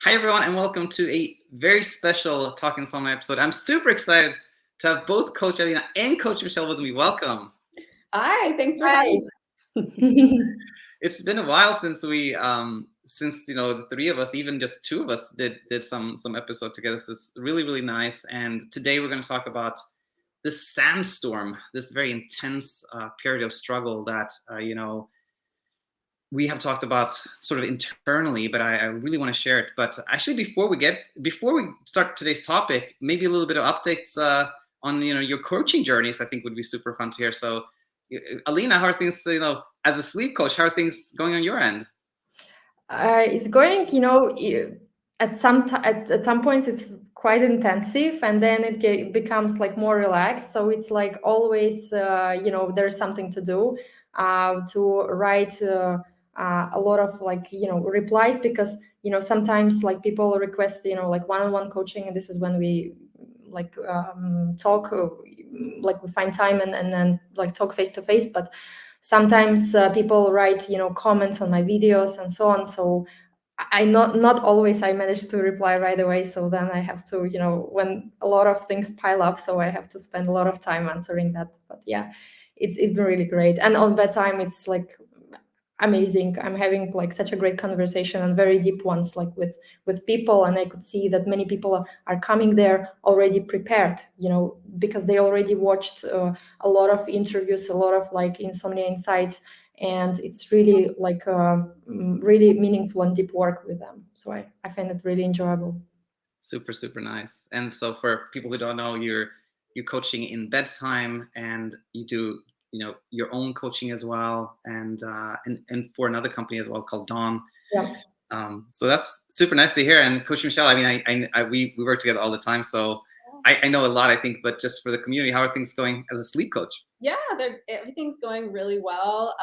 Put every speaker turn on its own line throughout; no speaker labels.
Hi, everyone, and welcome to a very special Talk Insomnia episode. I'm super excited to have both Coach Alina and Coach Michelle with me. Welcome.
Hi, thanks for
Hi.
having us.
It's been a while since since the three of us, even just two of us, did some episode together. So it's really nice. And today we're going to talk about this sandstorm, this very intense period of struggle that we have talked about sort of internally, but I really want to share it. But actually, before we start today's topic, maybe a little bit of updates on your coaching journeys. I think would be super fun to hear. So, Alina, how are things? As a sleep coach, how are things going on your end?
It's going, at some points it's quite intensive, and then becomes like more relaxed. So it's like always, there's something to do, to write a lot of replies, because sometimes like people request like one-on-one coaching, and this is when we talk, like we find time and then like talk face to face. But sometimes people write comments on my videos and so on, so I not always I manage to reply right away. So then I have to, when a lot of things pile up, so I have to spend a lot of time answering that. But yeah, it's been really great. And on bedtime it's like amazing. I'm having like such a great conversation, and very deep ones, like with people, and I could see that many people are coming there already prepared, because they already watched a lot of interviews, a lot of like insomnia insights, and it's really like really meaningful and deep work with them. So I find it really enjoyable.
Super nice. And so, for people who don't know, you're coaching in BedTyme, and you do your own coaching as well, and for another company as well called Dawn.
Yeah.
So that's super nice to hear. And Coach Michelle, I mean, we work together all the time, so I know a lot, I think. But just for the community, how are things going as a sleep coach?
Yeah, everything's going really well.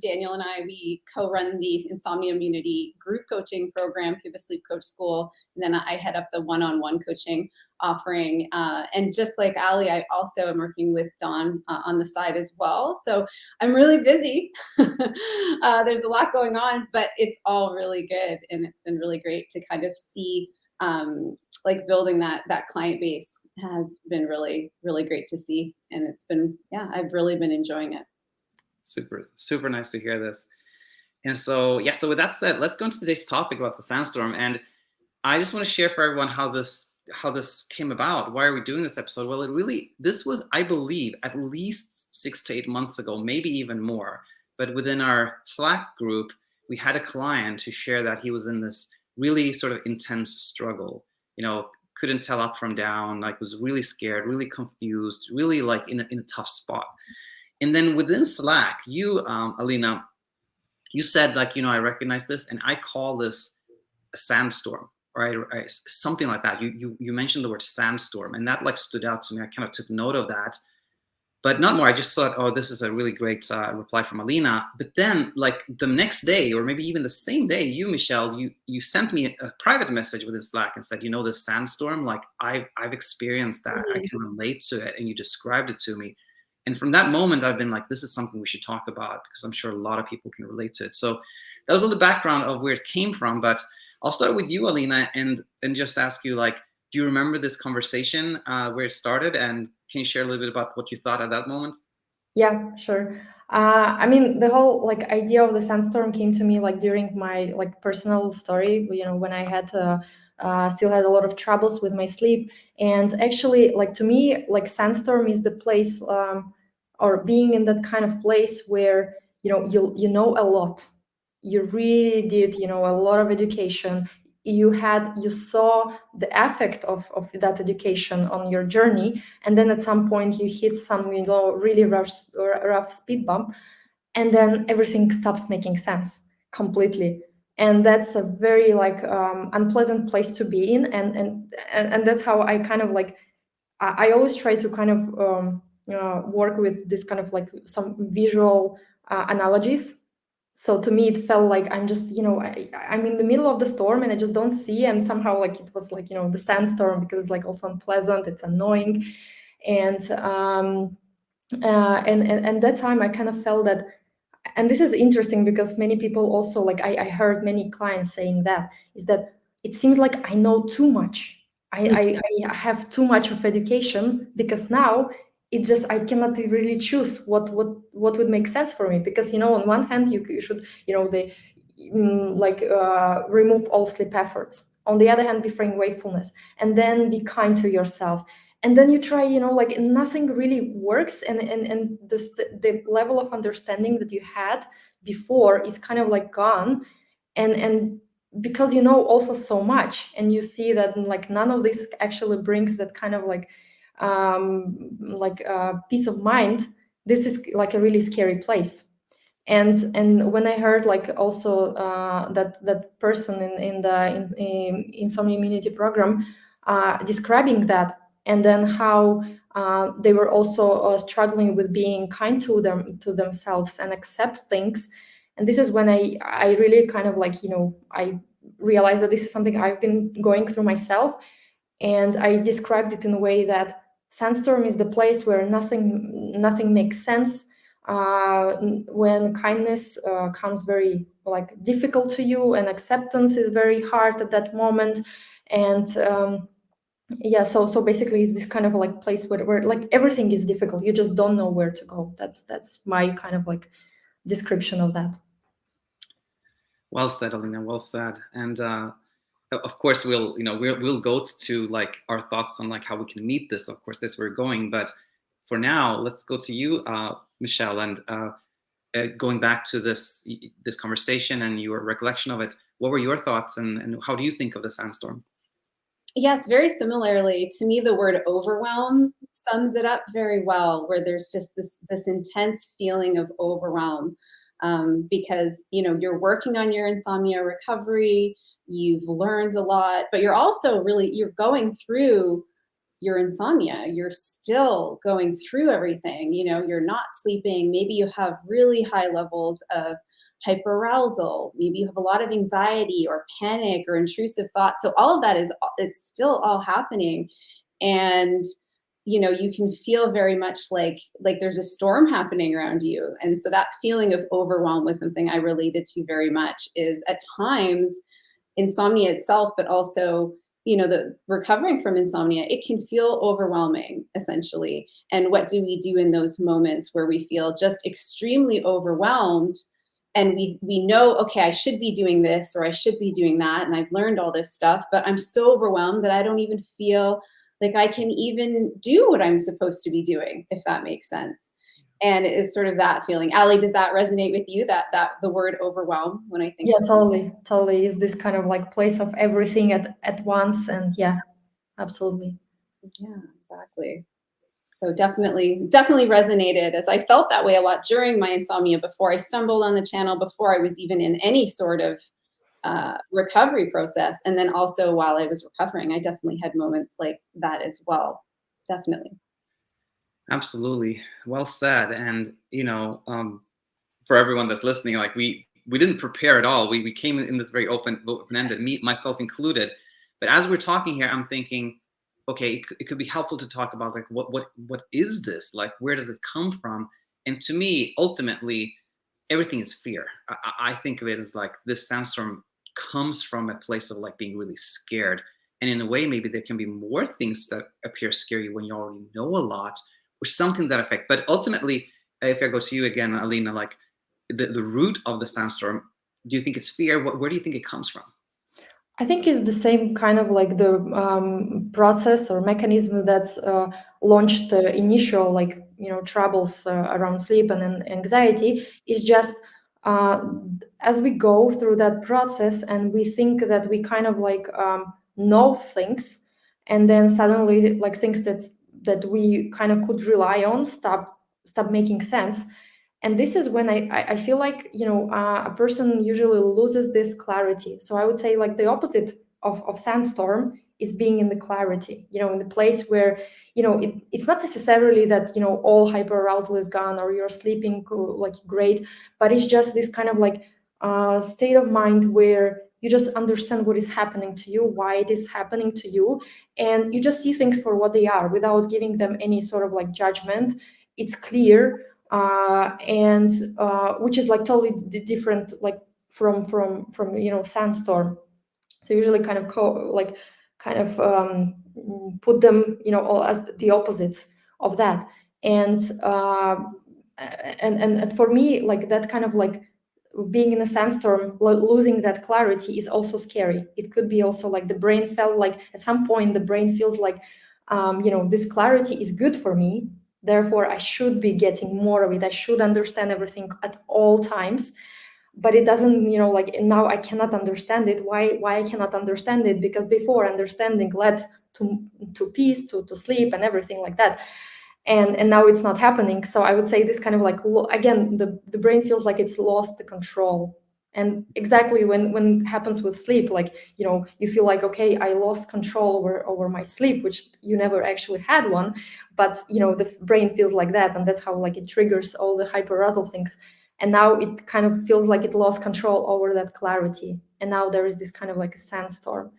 Daniel and I, we co-run the Insomnia Immunity group coaching program through the Sleep Coach School, and then I head up the one-on-one coaching offering. And just like Ali, I also am working with Dawn on the side as well. So I'm really busy. There's a lot going on, but it's all really good, and it's been really great to kind of see. Like building that client base has been really great to see, and it's been, yeah, I've really been enjoying it.
Super nice to hear this. And so, yeah, so with that said, let's go into today's topic about the sandstorm. And I just want to share for everyone how this came about. Why are we doing this episode? Well, this was, I believe, at least 6 to 8 months ago, maybe even more. But within our Slack group, we had a client who shared that he was in this really sort of intense struggle. Couldn't tell up from down, like was really scared, really confused, really like in a tough spot. And then within Slack, you, Alina, you said, like, I recognize this, and I call this a sandstorm, right? Something like that. You mentioned the word sandstorm, and that like stood out to me. I kind of took note of that, but not more. I just thought, oh, this is a really great reply from Alina. But then, like the next day, or maybe even the same day, you, Michelle, you sent me a private message within Slack and said, this sandstorm, like I've experienced that. I can relate to it, and you described it to me. And from that moment, I've been like, this is something we should talk about, because I'm sure a lot of people can relate to it. So that was a little background of where it came from. But I'll start with you, Alina, and just ask you, like, do you remember this conversation where it started? And can you share a little bit about what you thought at that moment?
Yeah, sure. I mean, the whole like idea of the sandstorm came to me like during my like personal story. When I had still had a lot of troubles with my sleep, and actually, like to me, like sandstorm is the place, or being in that kind of place where you know a lot. You really did, a lot of education. You saw the effect of that education on your journey, and then at some point you hit some really rough speed bump, and then everything stops making sense completely. And that's a very like unpleasant place to be in, and that's how I kind of like I always try to kind of work with this kind of like some visual analogies. So to me it felt like I'm just I'm in the middle of the storm and I just don't see, and somehow like it was like the sandstorm, because it's like also unpleasant, it's annoying. And that time I kind of felt that. And this is interesting because many people also, like I heard many clients saying that, is that it seems like I know too much. I have too much of education, because now it just, I cannot really choose what would make sense for me, because on one hand you should, the remove all sleep efforts. On the other hand, befriend wakefulness, and then be kind to yourself. And then you try, like nothing really works, and the level of understanding that you had before is kind of like gone. And because also so much, and you see that like none of this actually brings that kind of like peace of mind. This is like a really scary place. And when I heard like also that person in the Insomnia Immunity program describing that, and then how they were also struggling with being kind to themselves and accept things. And this is when I really kind of like I realized that this is something I've been going through myself. And I described it in a way that sandstorm is the place where nothing makes sense, when kindness comes very like difficult to you, and acceptance is very hard at that moment. And yeah, so basically it's this kind of like place where like everything is difficult, you just don't know where to go. That's my kind of like description of that.
Well said, Alina. Well said. And of course, we'll go to like our thoughts on like how we can meet this. Of course, that's where we're going. But for now, let's go to you, Michelle, and going back to this conversation and your recollection of it. What were your thoughts, and how do you think of the sandstorm?
Yes, very similarly. To me, the word overwhelm sums it up very well, where there's just this intense feeling of overwhelm, because you're working on your insomnia recovery, you've learned a lot, but you're also you're going through your insomnia. You're still going through everything. You're not sleeping. Maybe you have really high levels of hyperarousal. Maybe you have a lot of anxiety or panic or intrusive thoughts. So all of that it's still all happening. And you can feel very much like there's a storm happening around you. And so that feeling of overwhelm was something I related to very much. Is at times insomnia itself, but also the recovering from insomnia, it can feel overwhelming essentially. And what do we do in those moments where we feel just extremely overwhelmed, and we know, okay, I should be doing this or I should be doing that, and I've learned all this stuff, but I'm so overwhelmed that I don't even feel like I can even do what I'm supposed to be doing, if that makes sense. And it's sort of that feeling. Ali, does that resonate with you, that the word overwhelm, when I think
Yeah,
of
totally is this kind of like place of everything at once. And yeah, absolutely.
Yeah, exactly. So definitely resonated, as I felt that way a lot during my insomnia, before I stumbled on the channel, before I was even in any sort of recovery process. And then also while I was recovering, I definitely had moments like that as well. Definitely.
Absolutely. Well said. And for everyone that's listening, like we didn't prepare at all. We came in this very open-ended, me myself included. But as we're talking here, I'm thinking, okay, it could be helpful to talk about like what is this? Like, where does it come from? And to me, ultimately, everything is fear. I think of it as like this sandstorm comes from a place of like being really scared. And in a way, maybe there can be more things that appear scary when you already know a lot, or something to that effect. But ultimately, if I go to you again, Alina, like the root of the sandstorm, do you think it's fear? Where do you think it comes from?
I think it's the same kind of like the process or mechanism that's launched the initial like troubles around sleep and anxiety. Is just uh, as we go through that process and we think that we kind of like know things, and then suddenly like things that we kind of could rely on stop making sense. And this is when I feel like a person usually loses this clarity. So I would say like the opposite of sandstorm is being in the clarity, in the place where it's not necessarily that all hyperarousal is gone or you're sleeping like great, but it's just this kind of like state of mind where you just understand what is happening to you, why it is happening to you, and you just see things for what they are without giving them any sort of like judgment. It's clear, and which is like totally different, like from sandstorm. So usually kind of put them, all as the opposites of that. And for me, like that kind of like being in a sandstorm, losing that clarity is also scary. It could be also like the brain felt like at some point the brain feels like, this clarity is good for me. Therefore, I should be getting more of it. I should understand everything at all times. But it doesn't, like now I cannot understand it. Why I cannot understand it? Because before, understanding led to peace, to sleep and everything like that. And now it's not happening. So I would say this kind of like, again, the brain feels like it's lost the control. And exactly when it happens with sleep, like, you feel like, okay, I lost control over my sleep, which you never actually had one. But, the brain feels like that. And that's how like it triggers all the hyperarousal things. And now it kind of feels like it lost control over that clarity. And now there is this kind of like a sandstorm.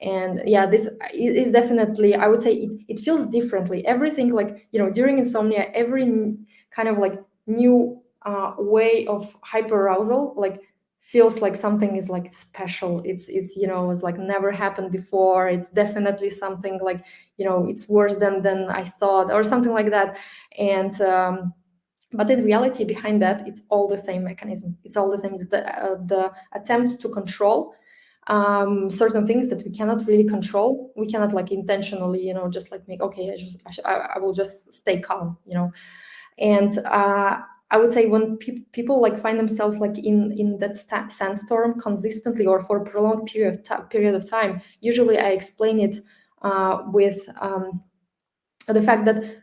And yeah, this is definitely, I would say it feels differently. Everything like, during insomnia, every kind of like new way of hyperarousal like feels like something is like special. It's it's like never happened before. It's definitely something like, it's worse than I thought, or something like that. And but in reality, behind that, it's all the same mechanism. It's all the same. The attempt to control certain things that we cannot really control. We cannot like intentionally, just like make, okay, I will just stay calm, And I would say when people like find themselves like in that sandstorm consistently or for a prolonged period of time, usually I explain it with the fact that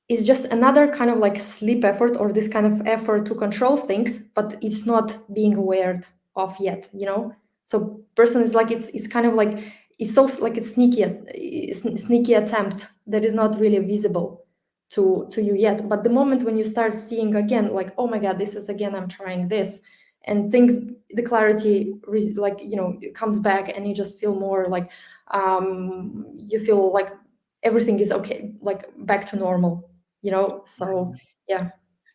it's just another kind of like sleep effort or this kind of effort to control things, but it's not being aware of yet, So person is like, it's kind of like, it's so like it's sneaky attempt that is not really visible to you yet. But the moment when you start seeing again, like, oh my God, this is again, I'm trying this, and things, the clarity like, it comes back and you just feel more like, you feel like everything is okay, like back to normal. So yeah.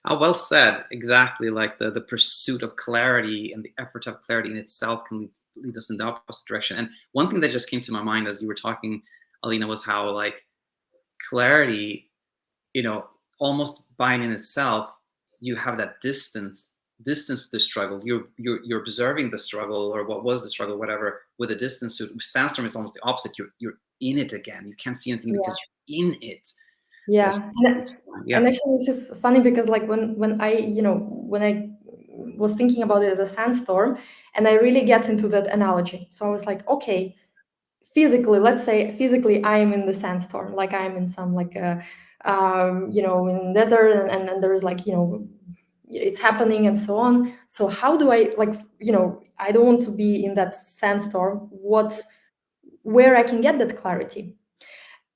Oh, well said. Exactly. Like the pursuit of clarity and the effort to have clarity in itself can lead us in the opposite direction. And one thing that just came to my mind as you were talking, Alina, was how like clarity, almost by in itself, you have that distance to the struggle. You're observing the struggle, or what was the struggle, whatever, with a distance. So sandstorm is almost the opposite. You're in it again. You can't see anything because you're in it.
Yeah.
Yeah.
And actually, this is funny because like when I was thinking about it as a sandstorm, and I really get into that analogy. So I was like, okay, let's say physically I am in the sandstorm, like I am in some like in desert, and there is like, it's happening and so on. So how do I like, I don't want to be in that sandstorm. Where I can get that clarity?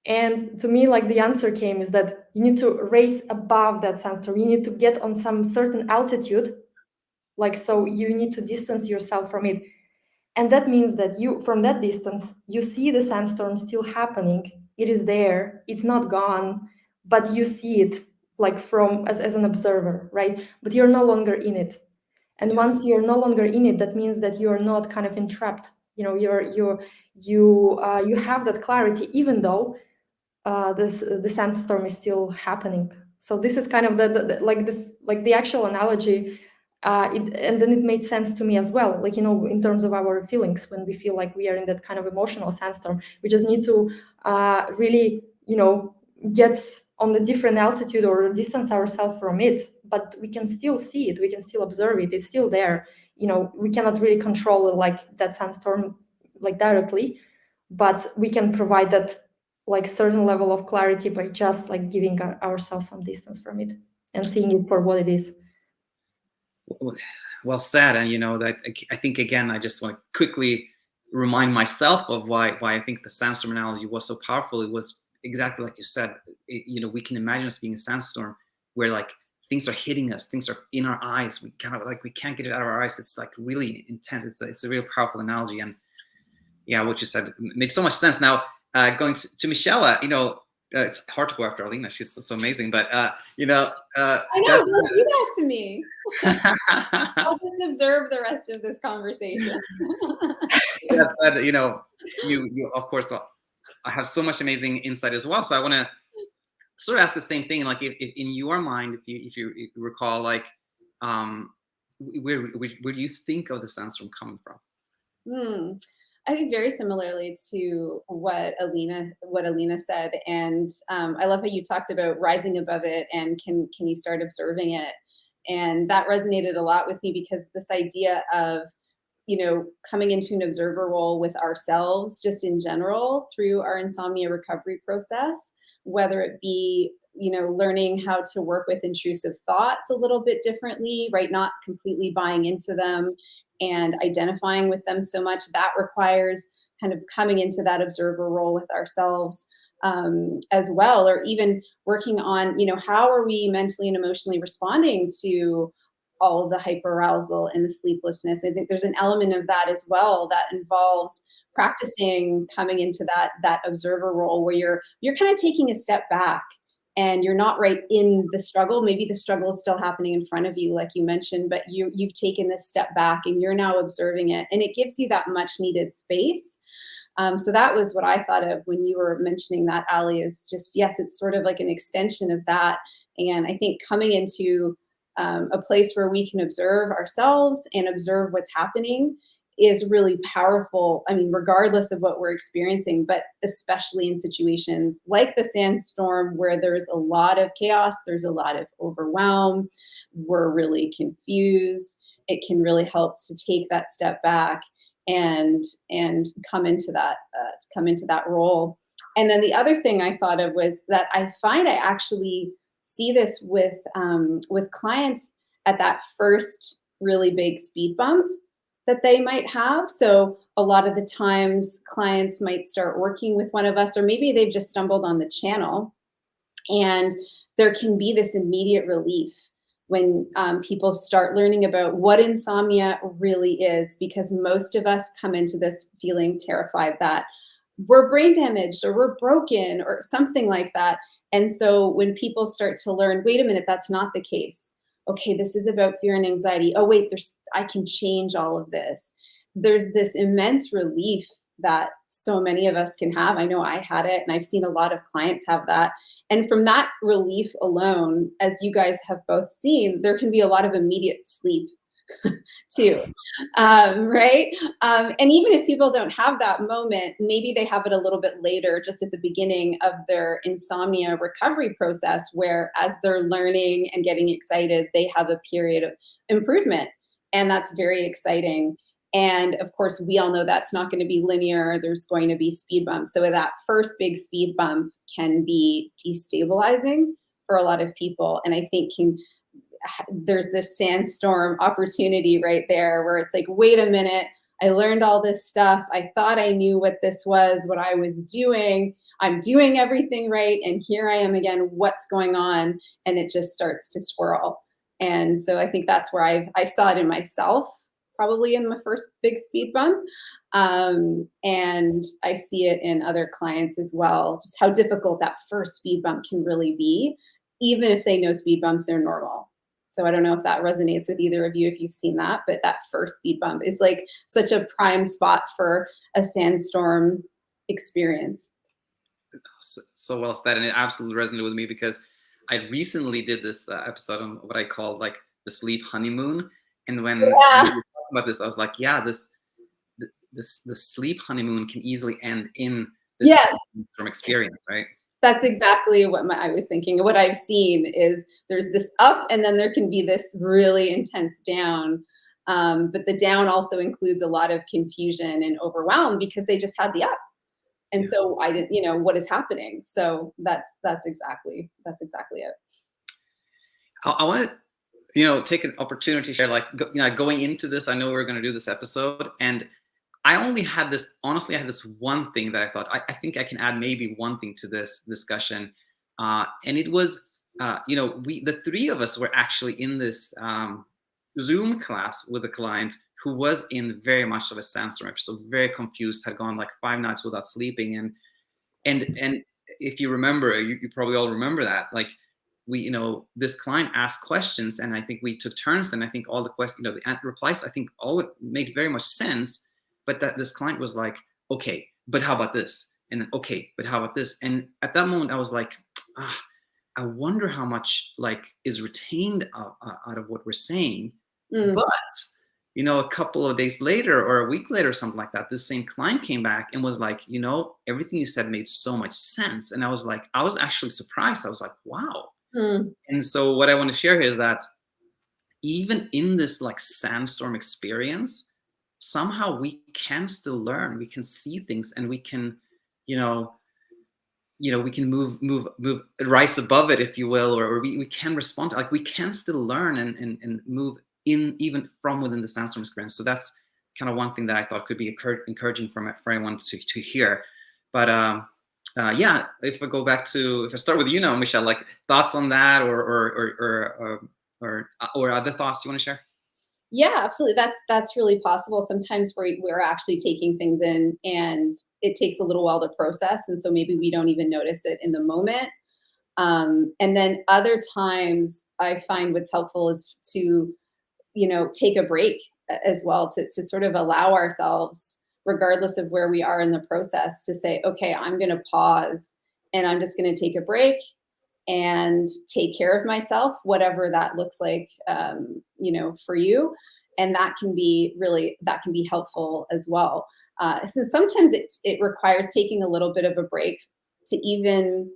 And to me, like the answer came is that you need to raise above that sandstorm. You need to get on some certain altitude, like, so you need to distance yourself from it. And that means that you, from that distance, you see the sandstorm still happening. It is there. It's not gone, but you see it like from as an observer, right? But you're no longer in it. And once you're no longer in it, that means that you're not kind of entrapped. You have that clarity, even though the sandstorm is still happening. So this is kind of the actual analogy, and then it made sense to me as well. Like, in terms of our feelings, when we feel like we are in that kind of emotional sandstorm, we just need to really, get on the different altitude or distance ourselves from it. But we can still see it. We can still observe it. It's still there. We cannot really control it, like that sandstorm, like directly, but we can provide that like certain level of clarity by just like giving ourselves some distance from it and seeing it for what it is.
Well said. And that I think, again, I just want to quickly remind myself of why I think the sandstorm analogy was so powerful. It was exactly like you said. We can imagine us being a sandstorm where like things are hitting us, things are in our eyes. We kind of like, we can't get it out of our eyes. It's like really intense. It's a real powerful analogy. And yeah, what you said made so much sense. Now, going to Michelle, it's hard to go after Alina. She's so amazing, but
I know, don't do that to me. I'll just observe the rest of this conversation.
that said, you of course I have so much amazing insight as well. So I want to sort of ask the same thing. Like, if in your mind, if you recall, like, where do you think of the sandstorm coming from?
Hmm. I think very similarly to what Alina said, and I love how you talked about rising above it and can you start observing it, and that resonated a lot with me because this idea of coming into an observer role with ourselves just in general through our insomnia recovery process, whether it be, learning how to work with intrusive thoughts a little bit differently, right? Not completely buying into them and identifying with them so much. That requires kind of coming into that observer role with ourselves as well, or even working on, how are we mentally and emotionally responding to all of the hyperarousal and the sleeplessness. I think there's an element of that as well that involves practicing coming into that observer role where you're kind of taking a step back and you're not right in the struggle. Maybe the struggle is still happening in front of you, like you mentioned, but you've taken this step back and you're now observing it, and it gives you that much needed space. So that was what I thought of when you were mentioning that, Ali, is just, yes, it's sort of like an extension of that. And I think coming into a place where we can observe ourselves and observe what's happening is really powerful. I mean, regardless of what we're experiencing, but especially in situations like the sandstorm where there's a lot of chaos, there's a lot of overwhelm, we're really confused. It can really help to take that step back and come into that role. And then the other thing I thought of was that I find I actually see this with clients at that first really big speed bump that they might have. So a lot of the times clients might start working with one of us, or maybe they've just stumbled on the channel, and there can be this immediate relief when people start learning about what insomnia really is, because most of us come into this feeling terrified that we're brain damaged or we're broken or something like that. And so when people start to learn, wait a minute, that's not the case. Okay, this is about fear and anxiety. Oh, wait, I can change all of this. There's this immense relief that so many of us can have. I know I had it, and I've seen a lot of clients have that. And from that relief alone, as you guys have both seen, there can be a lot of immediate sleep too, right? And even if people don't have that moment, maybe they have it a little bit later, just at the beginning of their insomnia recovery process, where as they're learning and getting excited, they have a period of improvement. And that's very exciting. And of course, we all know that's not going to be linear. There's going to be speed bumps. So that first big speed bump can be destabilizing for a lot of people. And I think there's this sandstorm opportunity right there where it's like, wait a minute, I learned all this stuff. I thought I knew what this was, what I was doing. I'm doing everything right. And here I am again. What's going on? And it just starts to swirl. And so I think that's where I saw it in myself, probably in my first big speed bump. And I see it in other clients as well, just how difficult that first speed bump can really be, even if they know speed bumps are normal. So I don't know if that resonates with either of you, if you've seen that, but that first speed bump is like such a prime spot for a sandstorm experience.
So well said, and it absolutely resonated with me because I recently did this episode on what I call like the sleep honeymoon, and when we were talking about this, I was like, yeah, the sleep honeymoon can easily end in this
Yes.
sandstorm experience, right?
That's exactly what I was thinking. What I've seen is there's this up, and then there can be this really intense down. But the down also includes a lot of confusion and overwhelm because they just had the up. And so I didn't, what is happening? So that's exactly it.
I want to, take an opportunity to share, like, going into this, I know we were going to do this episode, and I honestly, I had this one thing that I thought, I think I can add maybe one thing to this discussion. And it was, the three of us were actually in this Zoom class with a client who was in very much of a sandstorm episode, very confused, had gone like 5 nights without sleeping. And if you remember, you probably all remember that, like, this client asked questions, and I think we took turns, and I think all the questions, the replies, I think all made very much sense. but that this client was like, okay, but how about this? And then, okay, but how about this? And at that moment, I was like, ah, I wonder how much like is retained out of what we're saying.
Mm.
But a couple of days later or a week later, or something like that, this same client came back and was like, everything you said made so much sense. And I was like, I was actually surprised. I was like, wow.
Mm.
And so what I want to share here is that even in this like sandstorm experience, somehow we can still learn, we can see things, and we can, we can move, rise above it, if you will, or we can respond to, like, we can still learn and move in even from within the sandstorm experience. So that's kind of one thing that I thought could be encouraging for anyone to hear. But yeah, if I start with Michelle, like thoughts on that, or other thoughts you want to share?
Yeah, absolutely. That's really possible. Sometimes we're actually taking things in, and it takes a little while to process, and so maybe we don't even notice it in the moment. And then other times, I find what's helpful is to take a break as well, to sort of allow ourselves, regardless of where we are in the process, to say, okay, I'm going to pause and I'm just going to take a break and take care of myself, whatever that looks like, for you. And that can be helpful as well. Since sometimes it requires taking a little bit of a break to even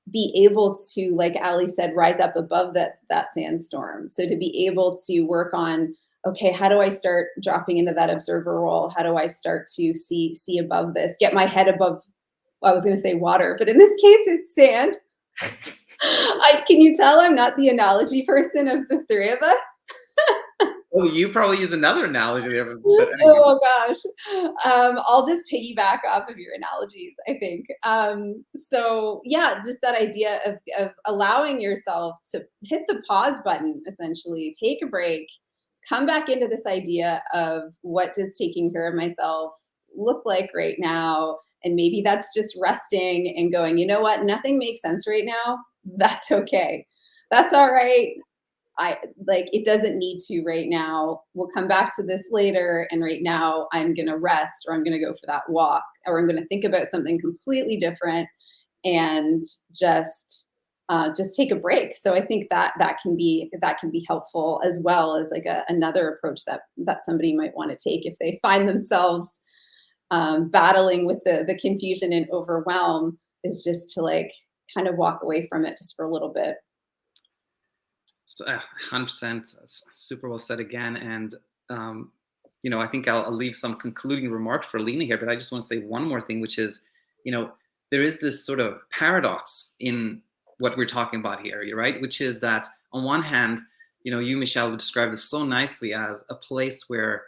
be able to, like Ali said, rise up above that sandstorm. So to be able to work on, okay, how do I start dropping into that observer role? How do I start to see above this? Get my head above, well, I was going to say water, but in this case, it's sand. Can you tell I'm not the analogy person of the three of us?
Well, you probably use another analogy there, but
Oh gosh. I'll just piggyback off of your analogies, I think. So yeah, just that idea of allowing yourself to hit the pause button, essentially, take a break, come back into this idea of what does taking care of myself look like right now. And maybe that's just resting and going, you know what, nothing makes sense right now. That's okay. That's all right. It doesn't need to right now. We'll come back to this later. And right now I'm going to rest, or I'm going to go for that walk, or I'm going to think about something completely different and just take a break. So I think that can be helpful, as well as like another approach that somebody might want to take if they find themselves battling with the confusion and overwhelm, is just to like kind of walk away from it just for a little bit.
So, 100%, super well said again. And I think I'll leave some concluding remarks for Lena here, but I just want to say one more thing, which is, there is this sort of paradox in what we're talking about here, right? Which is that on one hand, you, Michelle, would describe this so nicely as a place where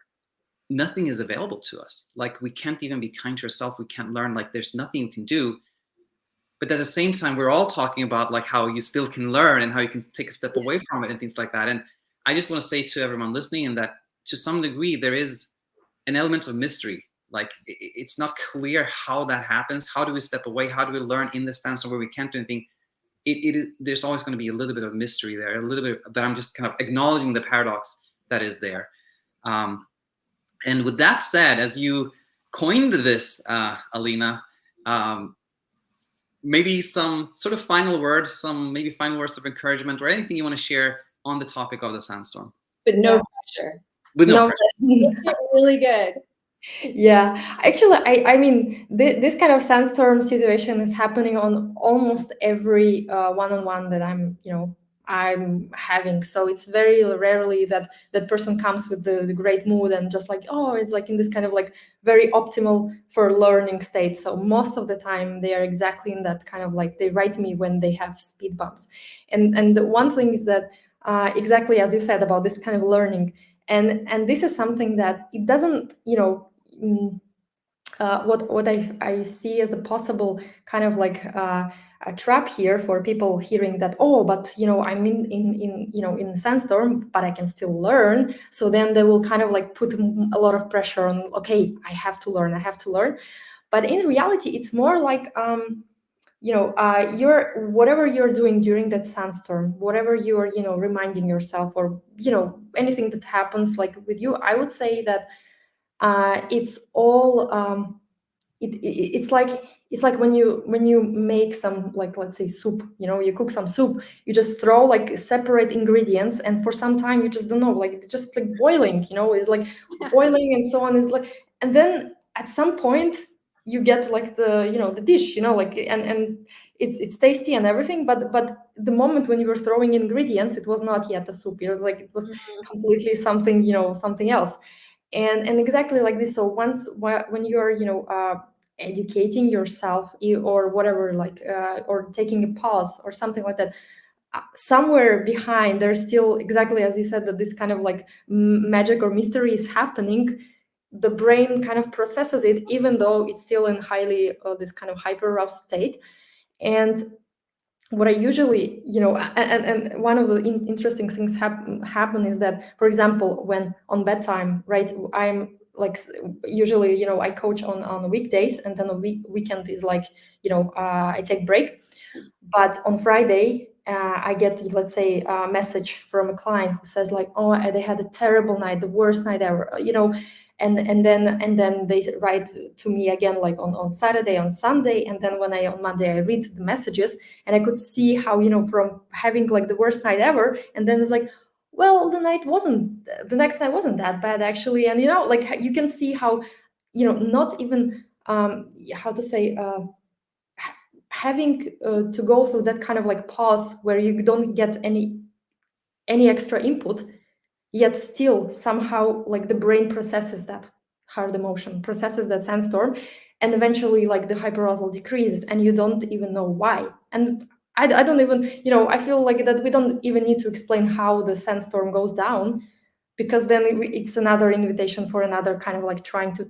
nothing is available to us. Like, we can't even be kind to ourselves. We can't learn. Like, there's nothing you can do. But at the same time, we're all talking about like how you still can learn and how you can take a step away from it and things like that. And I just want to say to everyone listening, and that to some degree, there is an element of mystery. Like, it's not clear how that happens. How do we step away? How do we learn in the stance where we can't do anything? There's always going to be a little bit of mystery there, a little bit, but I'm just kind of acknowledging the paradox that is there. And with that said, as you coined this, Alina, maybe some sort of final words, maybe final words of encouragement, or anything you want to share on the topic of the sandstorm.
But no pressure.
With no pressure.
Really good.
Yeah, actually, I mean, this kind of sandstorm situation is happening on almost every one-on-one that I'm having. So it's very rarely that person comes with the great mood and just like, oh, it's like in this kind of like very optimal for learning state. So most of the time they are exactly in that kind of like, they write me when they have speed bumps. And the one thing is that exactly as you said about this kind of learning, and this is something that it doesn't, what I see as a possible kind of like a trap here for people hearing that, oh, but I'm in sandstorm, but I can still learn. So then they will kind of like put a lot of pressure on, okay, I have to learn. But in reality, it's more like whatever you're doing during that sandstorm, whatever you're reminding yourself, or anything that happens like with you, I would say that it's all it's like when you make some, like, let's say soup, you cook some soup, you just throw like separate ingredients, and for some time you just don't know, like just like boiling, it's like boiling and so on, is like, and then at some point you get like the dish, like, and it's tasty and everything, but the moment when you were throwing ingredients, it was not yet a soup. It was like, it was completely something, something else. And exactly like this. So when you're educating yourself, or whatever, like or taking a pause or something like that, somewhere behind there's still, exactly as you said, that this kind of like magic or mystery is happening. The brain kind of processes it, even though it's still in highly this kind of hyper aroused state. And what I usually, and one of the interesting things happen is that, for example, when on bedtime, right, I'm like, usually, I coach on weekdays, and then a weekend is like, I take break. But on Friday, I get, let's say, a message from a client who says like, oh, they had a terrible night, the worst night ever, and then they write to me again, like on Saturday, on Sunday, and then on Monday I read the messages, and I could see how, from having like the worst night ever, and then it's like, well, the next night wasn't that bad actually, and like you can see how, not even how to say, having to go through that kind of like pause where you don't get any extra input, yet still somehow like the brain processes that hard emotion, processes that sandstorm, and eventually like the hyperarousal decreases, and you don't even know why. And I don't even, I feel like that we don't even need to explain how the sandstorm goes down, because then it's another invitation for another kind of like trying to,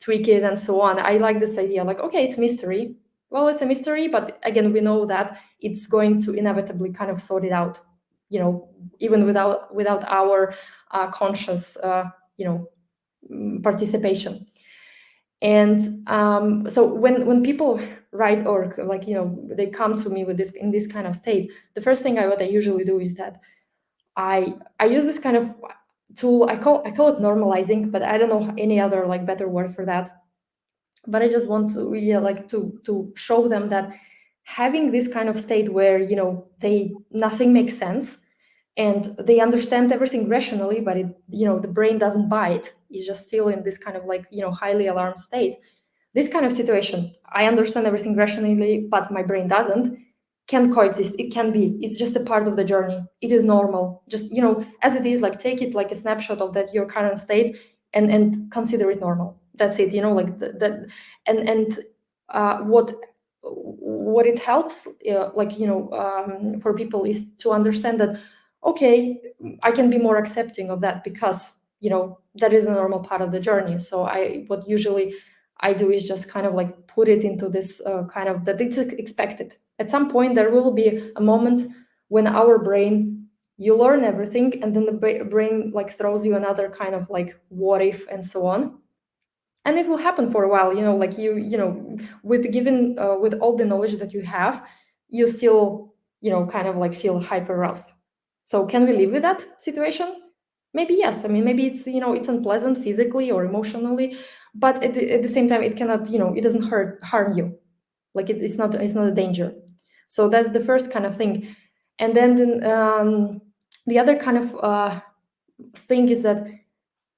tweak it and so on. I like this idea, like, okay, it's mystery. Well, it's a mystery, but again, we know that it's going to inevitably kind of sort it out, even without our conscious, participation. And so when people write, or like, they come to me with this in this kind of state, the first thing what I usually do is that I use this kind of tool. I call it normalizing, but I don't know any other like better word for that. But I just want to, like to show them that having this kind of state where, nothing makes sense, and they understand everything rationally, but it, the brain doesn't buy it. It's just still in this kind of like, highly alarmed state. This kind of situation, I understand everything rationally, but my brain doesn't, can coexist. It can be. It's just a part of the journey. It is normal. Just, as it is, like take it like a snapshot of that your current state, and consider it normal. That's it. Like that. And what it helps, like, for people is to understand that, okay, I can be more accepting of that, because, that is a normal part of the journey. So what usually I do is just kind of like put it into this kind of, that it's expected. At some point, there will be a moment when our brain, you learn everything, and then the brain like throws you another kind of like what if and so on. And it will happen for a while, like with all the knowledge that you have, you still, kind of like feel hyper aroused. So can we live with that situation? Maybe yes. I mean, maybe it's, it's unpleasant physically or emotionally, but at the same time, it cannot, it doesn't harm you. Like it's not a danger. So that's the first kind of thing. And then the other kind of thing is that,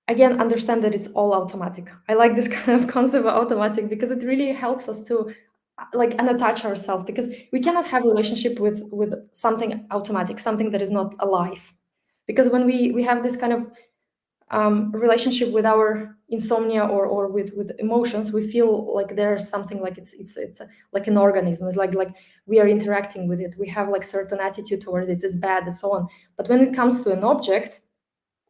again, understand that it's all automatic. I like this kind of concept of automatic, because it really helps us to like unattach ourselves, because we cannot have a relationship with something automatic, something that is not alive. Because when we have this kind of relationship with our insomnia, or with emotions, we feel like there's something like it's like an organism. It's like we are interacting with it. We have like certain attitude towards it. It's bad and so on. But when it comes to an object,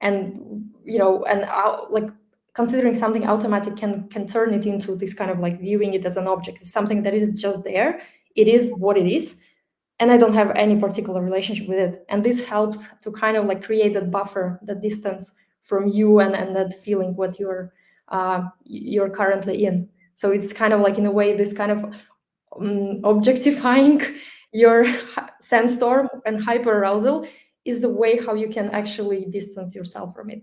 and like considering something automatic can turn it into this kind of like viewing it as an object. It's something that is just there. It is what it is, and I don't have any particular relationship with it. And this helps to kind of like create that buffer, that distance from you, and that feeling what you're currently in. So it's kind of like, in a way, this kind of objectifying your sandstorm and hyper arousal is the way how you can actually distance yourself from it.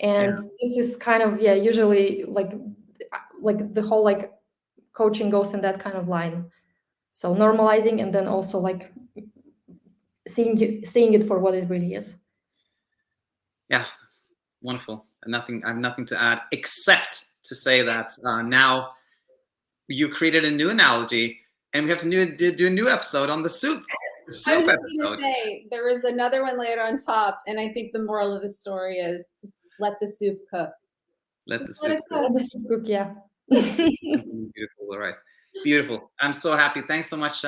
And this is kind of, yeah, usually like the whole like coaching goes in that kind of line. So normalizing, and then also like seeing it for what it really is.
Yeah, wonderful. And I have nothing to add except to say that now you created a new analogy, and we have to do a new episode on the soup. The soup
I was just
episode.
going to say, there is another one later on top, and I think the moral of the story is just let the soup cook.
Let the
Just
soup
it
cook.
Let the soup cook, yeah.
Beautiful, rice. Beautiful. I'm so happy. Thanks so much,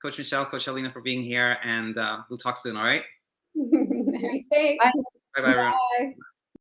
Coach Michelle, Coach Alina, for being here, and we'll talk soon. All right.
All right, thanks.
Bye.
Bye, bye, everyone.
Bye.